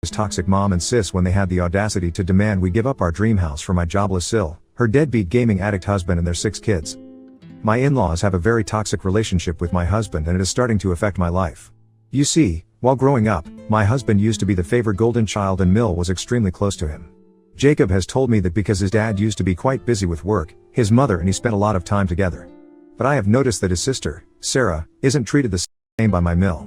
toxic mom and sis when they had the audacity to demand we give up our dream house for my jobless Sil, her deadbeat gaming addict husband and their 6 kids. My in-laws have a very toxic relationship with my husband and it is starting to affect my life. You see, while growing up, my husband used to be the favored golden child and Mill was extremely close to him. Jacob has told me that because his dad used to be quite busy with work, his mother and he spent a lot of time together. But I have noticed that his sister, Sarah, isn't treated the same by my Mill.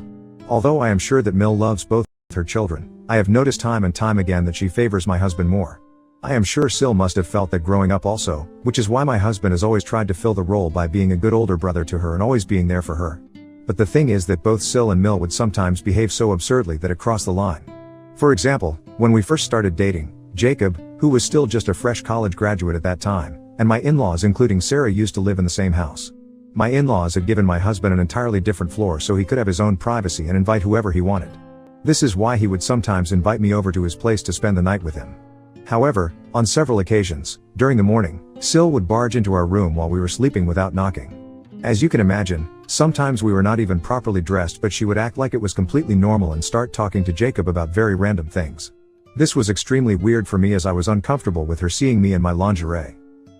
Although I am sure that Mill loves both her children, I have noticed time and time again that she favors my husband more. I am sure Sil must have felt that growing up also, which is why my husband has always tried to fill the role by being a good older brother to her and always being there for her. But the thing is that both Sil and Mill would sometimes behave so absurdly that it crossed the line. For example, when we first started dating, Jacob, who was still just a fresh college graduate at that time, and my in-laws including Sarah used to live in the same house. My in-laws had given my husband an entirely different floor so he could have his own privacy and invite whoever he wanted. This is why he would sometimes invite me over to his place to spend the night with him. However, on several occasions, during the morning, Sil would barge into our room while we were sleeping without knocking. As you can imagine, sometimes we were not even properly dressed but she would act like it was completely normal and start talking to Jacob about very random things. This was extremely weird for me as I was uncomfortable with her seeing me in my lingerie.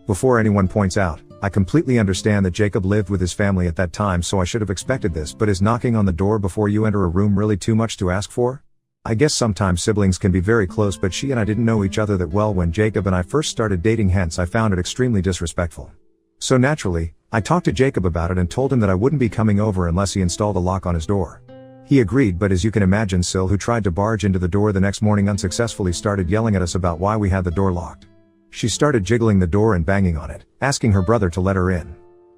Before anyone points out, I completely understand that Jacob lived with his family at that time so I should have expected this, but is knocking on the door before you enter a room really too much to ask for? I guess sometimes siblings can be very close but she and I didn't know each other that well when Jacob and I first started dating, hence I found it extremely disrespectful. So naturally, I talked to Jacob about it and told him that I wouldn't be coming over unless he installed a lock on his door. He agreed, but as you can imagine, Sil, who tried to barge into the door the next morning unsuccessfully, started yelling at us about why we had the door locked. She started jiggling the door and banging on it, asking her brother to let her in.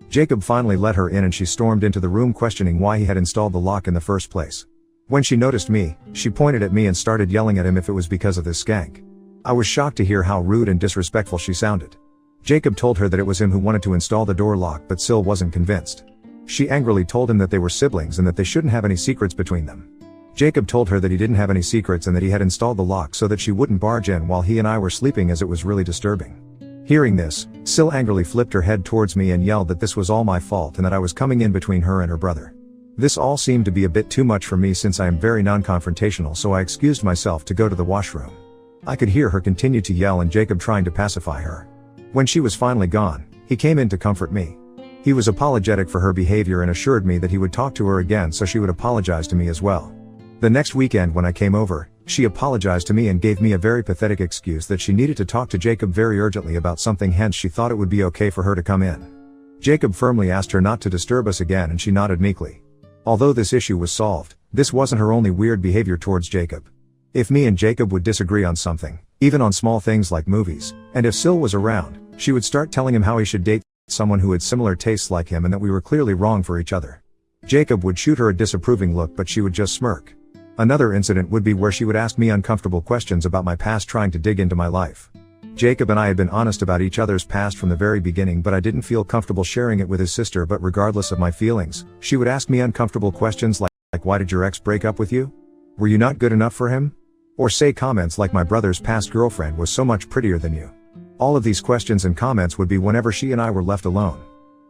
Jacob finally let her in and she stormed into the room questioning why he had installed the lock in the first place. When she noticed me, she pointed at me and started yelling at him if it was because of this skank. I was shocked to hear how rude and disrespectful she sounded. Jacob told her that it was him who wanted to install the door lock but Sil wasn't convinced. She angrily told him that they were siblings and that they shouldn't have any secrets between them. Jacob told her that he didn't have any secrets and that he had installed the lock so that she wouldn't barge in while he and I were sleeping, as it was really disturbing. Hearing this, Sil angrily flipped her head towards me and yelled that this was all my fault and that I was coming in between her and her brother. This all seemed to be a bit too much for me since I am very non-confrontational, so I excused myself to go to the washroom. I could hear her continue to yell and Jacob trying to pacify her. When she was finally gone, he came in to comfort me. He was apologetic for her behavior and assured me that he would talk to her again so she would apologize to me as well. The next weekend when I came over, she apologized to me and gave me a very pathetic excuse that she needed to talk to Jacob very urgently about something, hence she thought it would be okay for her to come in. Jacob firmly asked her not to disturb us again and she nodded meekly. Although this issue was solved, this wasn't her only weird behavior towards Jacob. If me and Jacob would disagree on something, even on small things like movies, and if Sil was around, she would start telling him how he should date someone who had similar tastes like him and that we were clearly wrong for each other. Jacob would shoot her a disapproving look but she would just smirk. Another incident would be where she would ask me uncomfortable questions about my past, trying to dig into my life. Jacob and I had been honest about each other's past from the very beginning, but I didn't feel comfortable sharing it with his sister. But regardless of my feelings, she would ask me uncomfortable questions like why did your ex break up with you? Were you not good enough for him? Or say comments like my brother's past girlfriend was so much prettier than you. All of these questions and comments would be whenever she and I were left alone.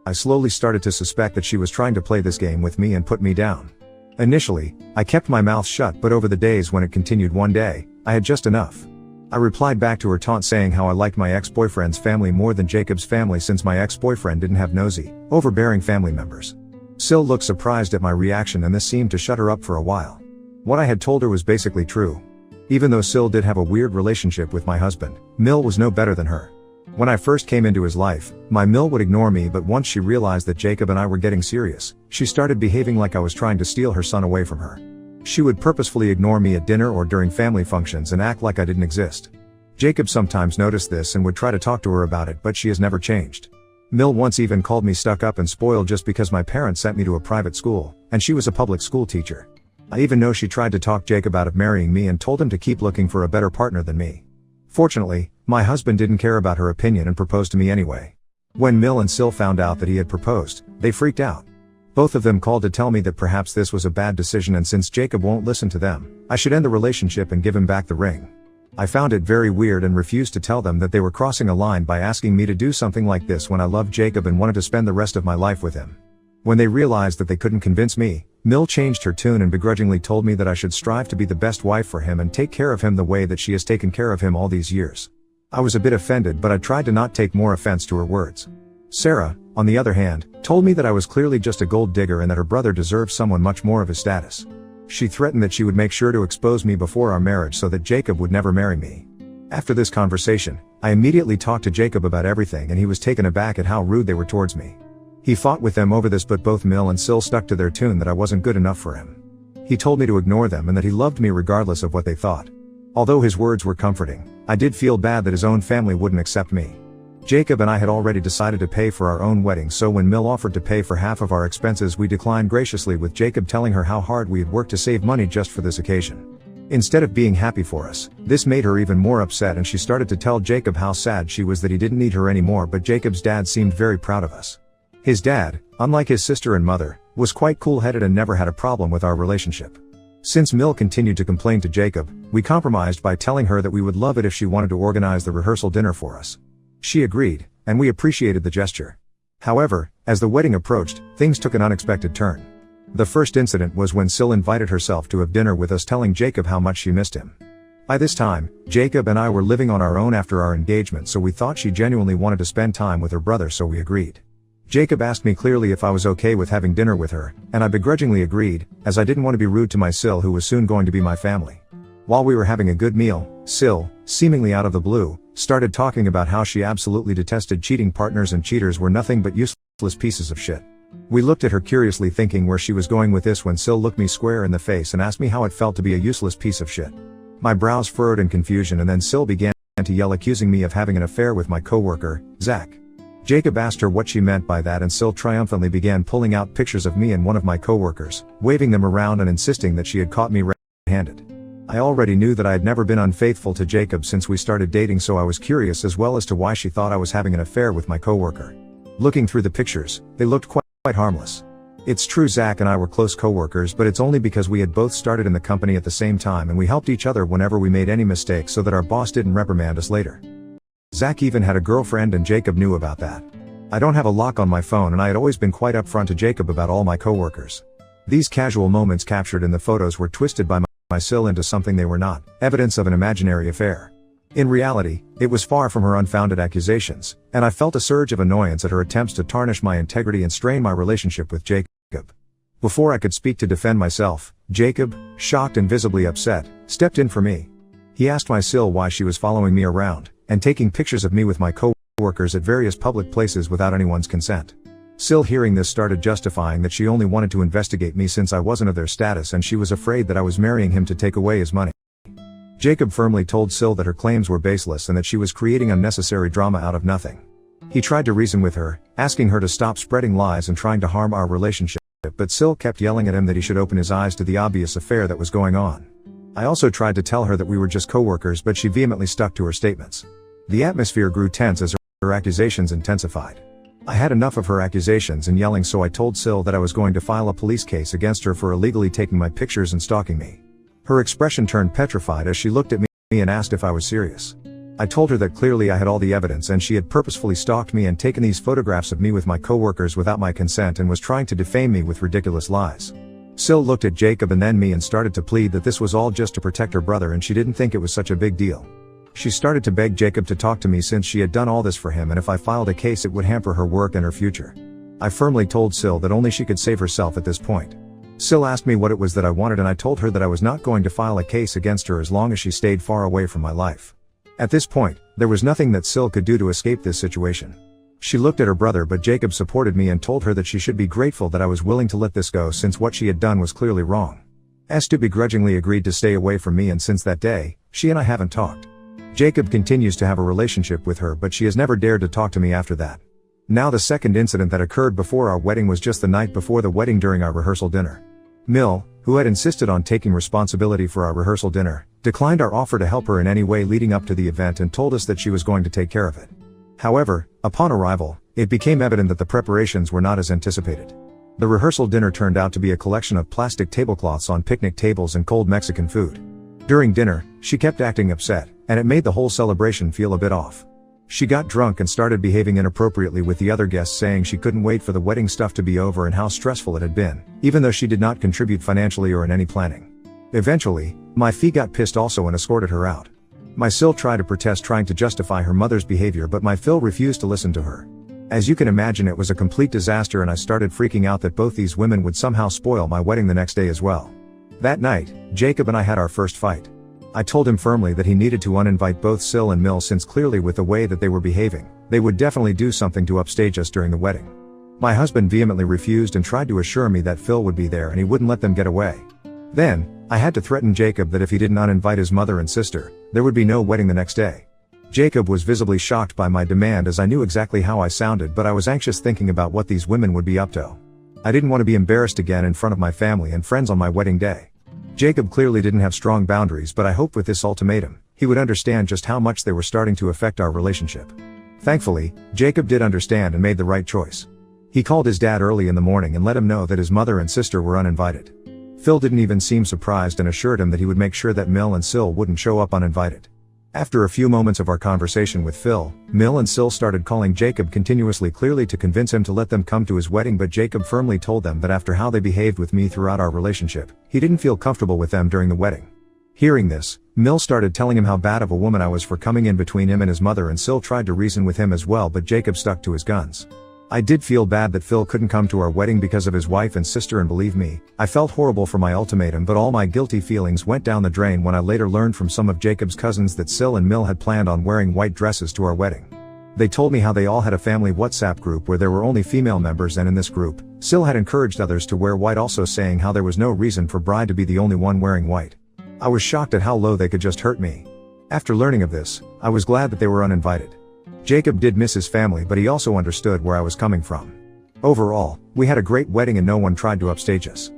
I slowly started to suspect that she was trying to play this game with me and put me down. Initially, I kept my mouth shut, but over the days when it continued, one day, I had just enough. I replied back to her taunt saying how I liked my ex-boyfriend's family more than Jacob's family since my ex-boyfriend didn't have nosy, overbearing family members. Sil looked surprised at my reaction and this seemed to shut her up for a while. What I had told her was basically true. Even though Sil did have a weird relationship with my husband, Mill was no better than her. When I first came into his life, my Mill would ignore me, but once she realized that Jacob and I were getting serious, she started behaving like I was trying to steal her son away from her. She would purposefully ignore me at dinner or during family functions and act like I didn't exist. Jacob sometimes noticed this and would try to talk to her about it, but she has never changed. Mill once even called me stuck up and spoiled just because my parents sent me to a private school, and she was a public school teacher. I even know she tried to talk Jacob out of marrying me and told him to keep looking for a better partner than me. Fortunately, my husband didn't care about her opinion and proposed to me anyway. When Mill and Sil found out that he had proposed, they freaked out. Both of them called to tell me that perhaps this was a bad decision, and since Jacob won't listen to them, I should end the relationship and give him back the ring. I found it very weird and refused to tell them that they were crossing a line by asking me to do something like this when I loved Jacob and wanted to spend the rest of my life with him. When they realized that they couldn't convince me, Mill changed her tune and begrudgingly told me that I should strive to be the best wife for him and take care of him the way that she has taken care of him all these years. I was a bit offended, but I tried to not take more offense to her words. Sarah, on the other hand, told me that I was clearly just a gold digger and that her brother deserved someone much more of his status. She threatened that she would make sure to expose me before our marriage so that Jacob would never marry me. After this conversation, I immediately talked to Jacob about everything and he was taken aback at how rude they were towards me. He fought with them over this, but both Mill and Sil stuck to their tune that I wasn't good enough for him. He told me to ignore them and that he loved me regardless of what they thought. Although his words were comforting, I did feel bad that his own family wouldn't accept me. Jacob and I had already decided to pay for our own wedding, so when Mill offered to pay for half of our expenses, we declined graciously, with Jacob telling her how hard we had worked to save money just for this occasion. Instead of being happy for us, this made her even more upset and she started to tell Jacob how sad she was that he didn't need her anymore, but Jacob's dad seemed very proud of us. His dad, unlike his sister and mother, was quite cool-headed and never had a problem with our relationship. Since Mill continued to complain to Jacob, we compromised by telling her that we would love it if she wanted to organize the rehearsal dinner for us. She agreed, and we appreciated the gesture. However, as the wedding approached, things took an unexpected turn. The first incident was when Sil invited herself to have dinner with us, telling Jacob how much she missed him. By this time, Jacob and I were living on our own after our engagement, so we thought she genuinely wanted to spend time with her brother, so we agreed. Jacob asked me clearly if I was okay with having dinner with her, and I begrudgingly agreed, as I didn't want to be rude to my Sil, who was soon going to be my family. While we were having a good meal, Sil, seemingly out of the blue, started talking about how she absolutely detested cheating partners and cheaters were nothing but useless pieces of shit. We looked at her curiously, thinking where she was going with this, when Sil looked me square in the face and asked me how it felt to be a useless piece of shit. My brows furrowed in confusion, and then Sil began to yell, accusing me of having an affair with my coworker, Zach. Jacob asked her what she meant by that, and Sil triumphantly began pulling out pictures of me and one of my coworkers, waving them around and insisting that she had caught me red-handed. I already knew that I had never been unfaithful to Jacob since we started dating, so I was curious as well as to why she thought I was having an affair with my coworker. Looking through the pictures, they looked quite harmless. It's true Zach and I were close coworkers, but it's only because we had both started in the company at the same time and we helped each other whenever we made any mistakes so that our boss didn't reprimand us later. Zach even had a girlfriend and Jacob knew about that. I don't have a lock on my phone and I had always been quite upfront to Jacob about all my coworkers. These casual moments captured in the photos were twisted by my Sil into something they were not, evidence of an imaginary affair. In reality, it was far from her unfounded accusations, and I felt a surge of annoyance at her attempts to tarnish my integrity and strain my relationship with Jacob. Before I could speak to defend myself, Jacob, shocked and visibly upset, stepped in for me. He asked my Sil why she was following me around and taking pictures of me with my coworkers at various public places without anyone's consent. Sil, hearing this, started justifying that she only wanted to investigate me since I wasn't of their status and she was afraid that I was marrying him to take away his money. Jacob firmly told Sil that her claims were baseless and that she was creating unnecessary drama out of nothing. He tried to reason with her, asking her to stop spreading lies and trying to harm our relationship, but Sil kept yelling at him that he should open his eyes to the obvious affair that was going on. I also tried to tell her that we were just coworkers, but she vehemently stuck to her statements. The atmosphere grew tense as her accusations intensified. I had enough of her accusations and yelling, so I told Sil that I was going to file a police case against her for illegally taking my pictures and stalking me. Her expression turned petrified as she looked at me and asked if I was serious. I told her that clearly I had all the evidence and she had purposefully stalked me and taken these photographs of me with my coworkers without my consent and was trying to defame me with ridiculous lies. Sil looked at Jacob and then me and started to plead that this was all just to protect her brother and she didn't think it was such a big deal. She started to beg Jacob to talk to me since she had done all this for him, and if I filed a case it would hamper her work and her future. I firmly told Sil that only she could save herself at this point. Sil asked me what it was that I wanted and I told her that I was not going to file a case against her as long as she stayed far away from my life. At this point, there was nothing that Sil could do to escape this situation. She looked at her brother, but Jacob supported me and told her that she should be grateful that I was willing to let this go since what she had done was clearly wrong. Stu begrudgingly agreed to stay away from me, and since that day, she and I haven't talked. Jacob continues to have a relationship with her, but she has never dared to talk to me after that. Now the second incident that occurred before our wedding was just the night before the wedding during our rehearsal dinner. Mill, who had insisted on taking responsibility for our rehearsal dinner, declined our offer to help her in any way leading up to the event and told us that she was going to take care of it. However, upon arrival, it became evident that the preparations were not as anticipated. The rehearsal dinner turned out to be a collection of plastic tablecloths on picnic tables and cold Mexican food. During dinner, she kept acting upset, and it made the whole celebration feel a bit off. She got drunk and started behaving inappropriately with the other guests, saying she couldn't wait for the wedding stuff to be over and how stressful it had been, even though she did not contribute financially or in any planning. Eventually, my fee got pissed also and escorted her out. My Sil tried to protest, trying to justify her mother's behavior, but my Phil refused to listen to her. As you can imagine, it was a complete disaster, and I started freaking out that both these women would somehow spoil my wedding the next day as well. That night, Jacob and I had our first fight. I told him firmly that he needed to uninvite both Sil and Mill, since clearly with the way that they were behaving, they would definitely do something to upstage us during the wedding. My husband vehemently refused and tried to assure me that Phil would be there and he wouldn't let them get away. Then, I had to threaten Jacob that if he didn't uninvite his mother and sister, there would be no wedding the next day. Jacob was visibly shocked by my demand, as I knew exactly how I sounded, but I was anxious thinking about what these women would be up to. I didn't want to be embarrassed again in front of my family and friends on my wedding day. Jacob clearly didn't have strong boundaries, but I hoped with this ultimatum, he would understand just how much they were starting to affect our relationship. Thankfully, Jacob did understand and made the right choice. He called his dad early in the morning and let him know that his mother and sister were uninvited. Phil didn't even seem surprised and assured him that he would make sure that Mill and Sil wouldn't show up uninvited. After a few moments of our conversation with Phil, Mill and Sil started calling Jacob continuously, clearly to convince him to let them come to his wedding, but Jacob firmly told them that after how they behaved with me throughout our relationship, he didn't feel comfortable with them during the wedding. Hearing this, Mill started telling him how bad of a woman I was for coming in between him and his mother, and Sil tried to reason with him as well, but Jacob stuck to his guns. I did feel bad that Phil couldn't come to our wedding because of his wife and sister, and believe me, I felt horrible for my ultimatum, but all my guilty feelings went down the drain when I later learned from some of Jacob's cousins that Sil and Mill had planned on wearing white dresses to our wedding. They told me how they all had a family WhatsApp group where there were only female members, and in this group, Sil had encouraged others to wear white, also saying how there was no reason for bride to be the only one wearing white. I was shocked at how low they could just hurt me. After learning of this, I was glad that they were uninvited. Jacob did miss his family, but he also understood where I was coming from. Overall, we had a great wedding and no one tried to upstage us.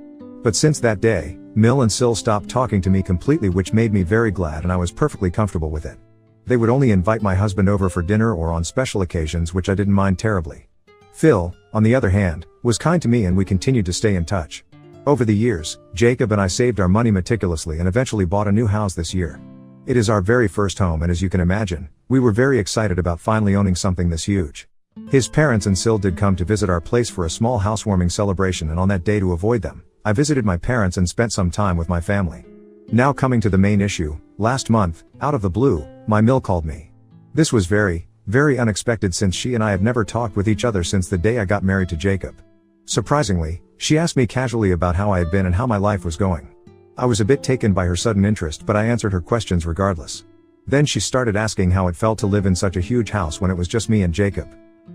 But since that day, Mill and Sil stopped talking to me completely, which made me very glad, and I was perfectly comfortable with it. They would only invite my husband over for dinner or on special occasions, which I didn't mind terribly. Phil, on the other hand, was kind to me and we continued to stay in touch. Over the years, Jacob and I saved our money meticulously and eventually bought a new house this year. It is our very first home, and as you can imagine, we were very excited about finally owning something this huge. His parents and Sil did come to visit our place for a small housewarming celebration, and on that day, to avoid them, I visited my parents and spent some time with my family. Now coming to the main issue, last month, out of the blue, my Mill called me. This was very, very unexpected, since she and I have never talked with each other since the day I got married to Jacob. Surprisingly, she asked me casually about how I had been and how my life was going. I was a bit taken by her sudden interest, but I answered her questions regardless. Then she started asking how it felt to live in such a huge house when it was just me and Jacob.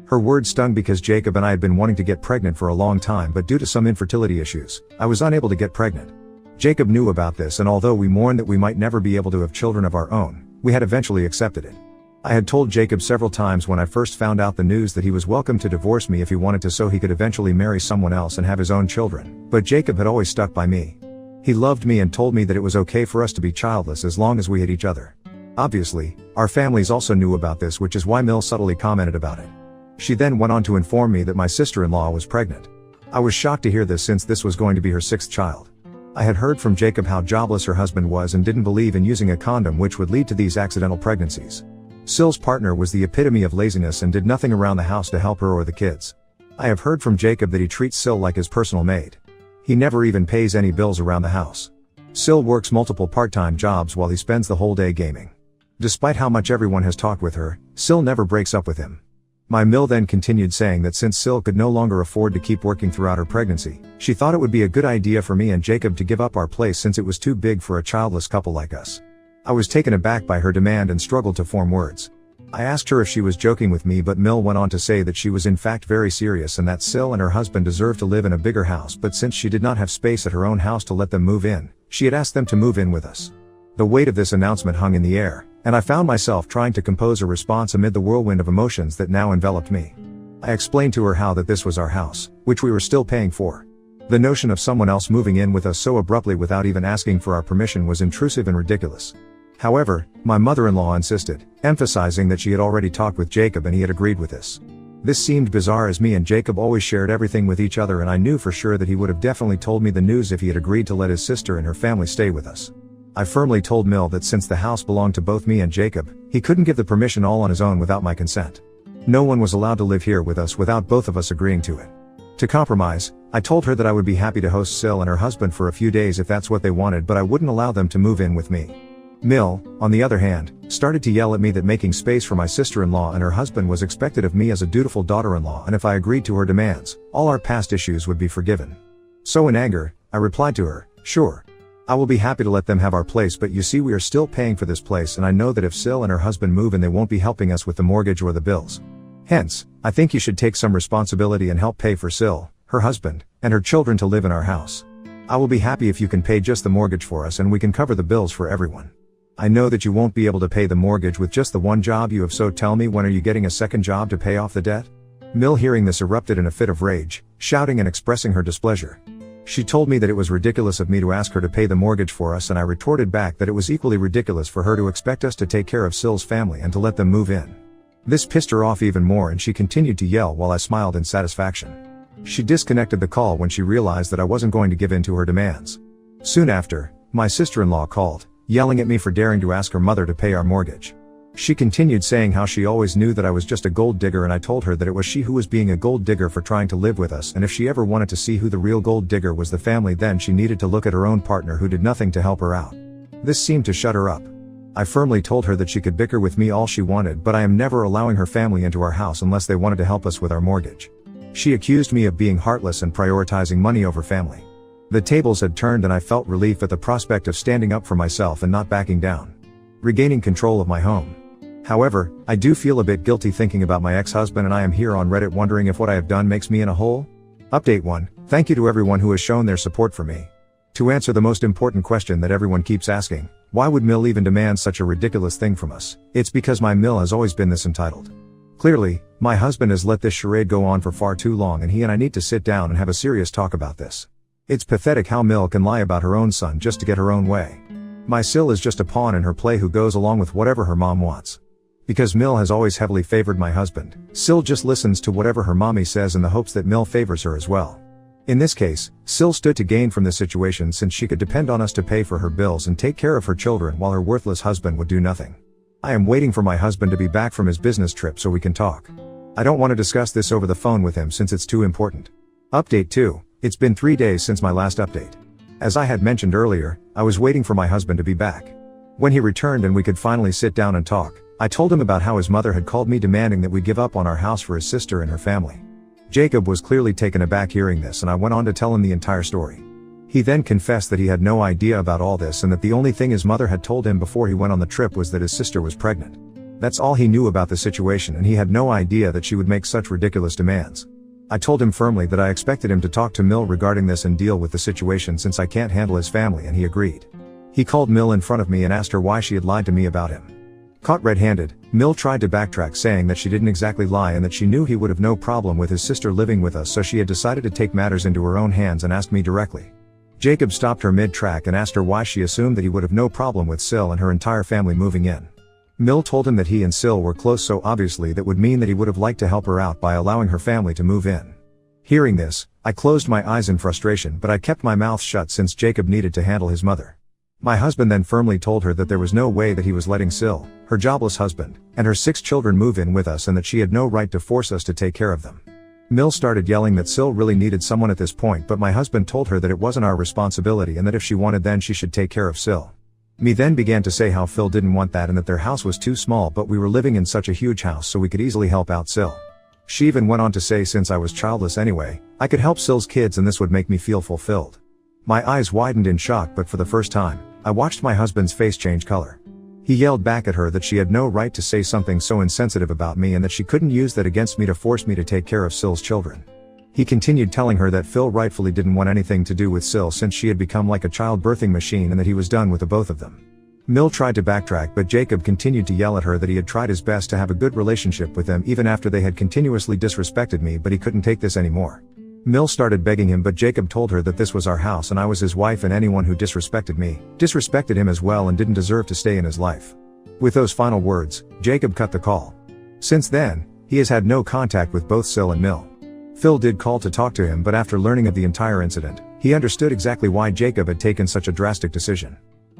Her words stung because Jacob and I had been wanting to get pregnant for a long time, but due to some infertility issues, I was unable to get pregnant. Jacob knew about this, and although we mourned that we might never be able to have children of our own, we had eventually accepted it. I had told Jacob several times when I first found out the news that he was welcome to divorce me if he wanted to, so he could eventually marry someone else and have his own children, but Jacob had always stuck by me. He loved me and told me that it was okay for us to be childless as long as we had each other. Obviously, our families also knew about this, which is why Mill subtly commented about it. She then went on to inform me that my sister-in-law was pregnant. I was shocked to hear this, since this was going to be her 6th child. I had heard from Jacob how jobless her husband was and didn't believe in using a condom, which would lead to these accidental pregnancies. Sil's partner was the epitome of laziness and did nothing around the house to help her or the kids. I have heard from Jacob that he treats Sil like his personal maid. He never even pays any bills around the house. Sil works multiple part-time jobs while he spends the whole day gaming. Despite how much everyone has talked with her, Sil never breaks up with him. My Mill then continued, saying that since Sil could no longer afford to keep working throughout her pregnancy, she thought it would be a good idea for me and Jacob to give up our place since it was too big for a childless couple like us. I was taken aback by her demand and struggled to form words. I asked her if she was joking with me, but Mill went on to say that she was in fact very serious and that Sil and her husband deserved to live in a bigger house, but since she did not have space at her own house to let them move in, she had asked them to move in with us. The weight of this announcement hung in the air, and I found myself trying to compose a response amid the whirlwind of emotions that now enveloped me. I explained to her how that this was our house, which we were still paying for. The notion of someone else moving in with us so abruptly without even asking for our permission was intrusive and ridiculous. However, my mother-in-law insisted, emphasizing that she had already talked with Jacob and he had agreed with this. This seemed bizarre, as me and Jacob always shared everything with each other, and I knew for sure that he would have definitely told me the news if he had agreed to let his sister and her family stay with us. I firmly told Mill that since the house belonged to both me and Jacob, he couldn't give the permission all on his own without my consent. No one was allowed to live here with us without both of us agreeing to it. To compromise, I told her that I would be happy to host Sil and her husband for a few days if that's what they wanted, but I wouldn't allow them to move in with me. Mill, on the other hand, started to yell at me that making space for my sister-in-law and her husband was expected of me as a dutiful daughter-in-law, and if I agreed to her demands, all our past issues would be forgiven. So in anger, I replied to her, "Sure. I will be happy to let them have our place, but you see we are still paying for this place, and I know that if Sil and her husband move in they won't be helping us with the mortgage or the bills. Hence, I think you should take some responsibility and help pay for Sil, her husband, and her children to live in our house. I will be happy if you can pay just the mortgage for us and we can cover the bills for everyone. I know that you won't be able to pay the mortgage with just the one job you have, so tell me, when are you getting a second job to pay off the debt?" Mill, hearing this, erupted in a fit of rage, shouting and expressing her displeasure. She told me that it was ridiculous of me to ask her to pay the mortgage for us, and I retorted back that it was equally ridiculous for her to expect us to take care of Sil's family and to let them move in. This pissed her off even more, and she continued to yell while I smiled in satisfaction. She disconnected the call when she realized that I wasn't going to give in to her demands. Soon after, my sister-in-law called, yelling at me for daring to ask her mother to pay our mortgage. She continued saying how she always knew that I was just a gold digger, and I told her that it was she who was being a gold digger for trying to live with us, and if she ever wanted to see who the real gold digger was, the family, then she needed to look at her own partner who did nothing to help her out. This seemed to shut her up. I firmly told her that she could bicker with me all she wanted, but I am never allowing her family into our house unless they wanted to help us with our mortgage. She accused me of being heartless and prioritizing money over family. The tables had turned, and I felt relief at the prospect of standing up for myself and not backing down. Regaining control of my home. However, I do feel a bit guilty thinking about my ex-husband, and I am here on Reddit wondering if what I have done makes me in a hole. Update 1. Thank you to everyone who has shown their support for me. To answer the most important question that everyone keeps asking, why would Mill even demand such a ridiculous thing from us? It's because my Mill has always been this entitled. Clearly, my husband has let this charade go on for far too long, and he and I need to sit down and have a serious talk about this. It's pathetic how Mill can lie about her own son just to get her own way. My Sil is just a pawn in her play who goes along with whatever her mom wants. Because Mill has always heavily favored my husband, Sil just listens to whatever her mommy says in the hopes that Mill favors her as well. In this case, Sil stood to gain from this situation since she could depend on us to pay for her bills and take care of her children while her worthless husband would do nothing. I am waiting for my husband to be back from his business trip so we can talk. I don't want to discuss this over the phone with him since it's too important. Update 2. It's been 3 days since my last update. As I had mentioned earlier, I was waiting for my husband to be back. When he returned and we could finally sit down and talk, I told him about how his mother had called me demanding that we give up on our house for his sister and her family. Jacob was clearly taken aback hearing this, and I went on to tell him the entire story. He then confessed that he had no idea about all this and that the only thing his mother had told him before he went on the trip was that his sister was pregnant. That's all he knew about the situation, and he had no idea that she would make such ridiculous demands. I told him firmly that I expected him to talk to Mill regarding this and deal with the situation since I can't handle his family, and he agreed. He called Mill in front of me and asked her why she had lied to me about him. Caught red-handed, Mill tried to backtrack, saying that she didn't exactly lie and that she knew he would have no problem with his sister living with us, so she had decided to take matters into her own hands and asked me directly. Jacob stopped her mid-track and asked her why she assumed that he would have no problem with Sil and her entire family moving in. Mill told him that he and Sil were close, so obviously that would mean that he would have liked to help her out by allowing her family to move in. Hearing this, I closed my eyes in frustration, but I kept my mouth shut since Jacob needed to handle his mother. My husband then firmly told her that there was no way that he was letting Sil, her jobless husband, and her 6 children move in with us, and that she had no right to force us to take care of them. Mill started yelling that Sil really needed someone at this point, but my husband told her that it wasn't our responsibility and that if she wanted then she should take care of Sil. Me then began to say how Phil didn't want that and that their house was too small, but we were living in such a huge house so we could easily help out Sil. She even went on to say since I was childless anyway, I could help Sil's kids and this would make me feel fulfilled. My eyes widened in shock, but for the first time, I watched my husband's face change color. He yelled back at her that she had no right to say something so insensitive about me and that she couldn't use that against me to force me to take care of Sil's children. He continued telling her that Phil rightfully didn't want anything to do with Sil since she had become like a child-birthing machine and that he was done with the both of them. Mill tried to backtrack, but Jacob continued to yell at her that he had tried his best to have a good relationship with them even after they had continuously disrespected me, but he couldn't take this anymore. Mill started begging him, but Jacob told her that this was our house and I was his wife, and anyone who disrespected me, disrespected him as well and didn't deserve to stay in his life. With those final words, Jacob cut the call. Since then, he has had no contact with both Sil and Mill. Phil did call to talk to him, but after learning of the entire incident, he understood exactly why Jacob had taken such a drastic decision.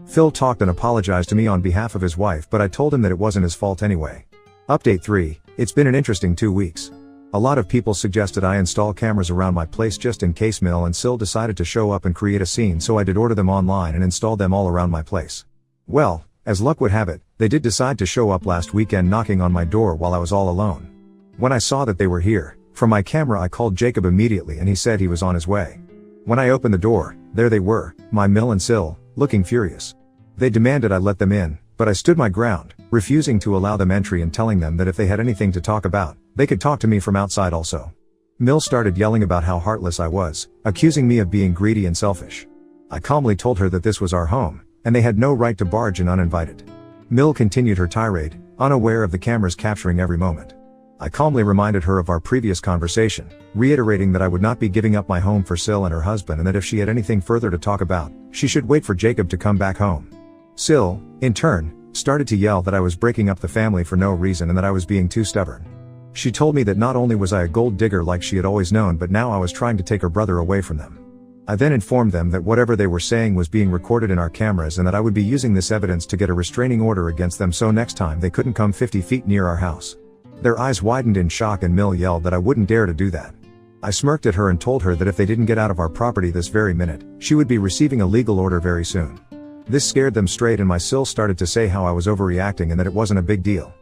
Phil talked and apologized to me on behalf of his wife, but I told him that it wasn't his fault anyway. Update 3. It's been an interesting 2 weeks. A lot of people suggested I install cameras around my place just in case Mill and Sil decided to show up and create a scene, so I did order them online and installed them all around my place. Well, as luck would have it, they did decide to show up last weekend knocking on my door while I was all alone. When I saw that they were here, from my camera I called Jacob immediately and he said he was on his way. When I opened the door, there they were, my Mill and Sil, looking furious. They demanded I let them in, but I stood my ground, refusing to allow them entry and telling them that if they had anything to talk about, they could talk to me from outside also. Mill started yelling about how heartless I was, accusing me of being greedy and selfish. I calmly told her that this was our home, and they had no right to barge in uninvited. Mill continued her tirade, unaware of the cameras capturing every moment. I calmly reminded her of our previous conversation, reiterating that I would not be giving up my home for Sil and her husband, and that if she had anything further to talk about, she should wait for Jacob to come back home. Sil, in turn, started to yell that I was breaking up the family for no reason and that I was being too stubborn. She told me that not only was I a gold digger like she had always known, but now I was trying to take her brother away from them. I then informed them that whatever they were saying was being recorded in our cameras and that I would be using this evidence to get a restraining order against them, so next time they couldn't come 50 feet near our house. Their eyes widened in shock and Mill yelled that I wouldn't dare to do that. I smirked at her and told her that if they didn't get out of our property this very minute, she would be receiving a legal order very soon. This scared them straight, and my Sil started to say how I was overreacting and that it wasn't a big deal.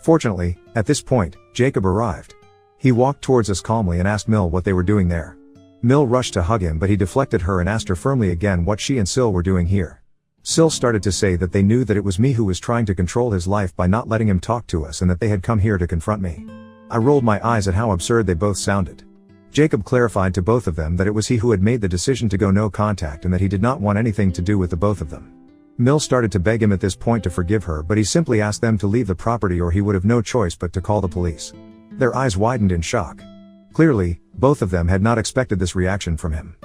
Fortunately, at this point, Jacob arrived. He walked towards us calmly and asked Mill what they were doing there. Mill rushed to hug him, but he deflected her and asked her firmly again what she and Sil were doing here. Sil started to say that they knew that it was me who was trying to control his life by not letting him talk to us and that they had come here to confront me. I rolled my eyes at how absurd they both sounded. Jacob clarified to both of them that it was he who had made the decision to go no contact and that he did not want anything to do with the both of them. Mill started to beg him at this point to forgive her, but he simply asked them to leave the property or he would have no choice but to call the police. Their eyes widened in shock. Clearly, both of them had not expected this reaction from him.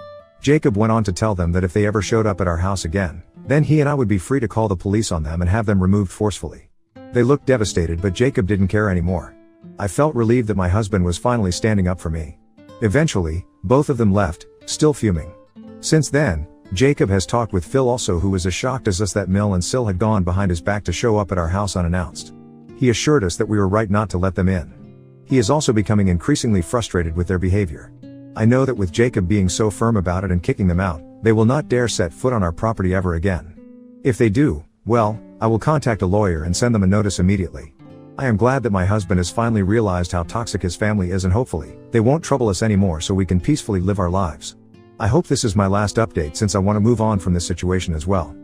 Jacob went on to tell them that if they ever showed up at our house again, then he and I would be free to call the police on them and have them removed forcefully. They looked devastated, but Jacob didn't care anymore. I felt relieved that my husband was finally standing up for me. Eventually, both of them left, still fuming. Since then, Jacob has talked with Phil also, who was as shocked as us that Mill and Sil had gone behind his back to show up at our house unannounced. He assured us that we were right not to let them in. He is also becoming increasingly frustrated with their behavior. I know that with Jacob being so firm about it and kicking them out, they will not dare set foot on our property ever again. If they do, well, I will contact a lawyer and send them a notice immediately. I am glad that my husband has finally realized how toxic his family is, and hopefully, they won't trouble us anymore so we can peacefully live our lives. I hope this is my last update since I want to move on from this situation as well.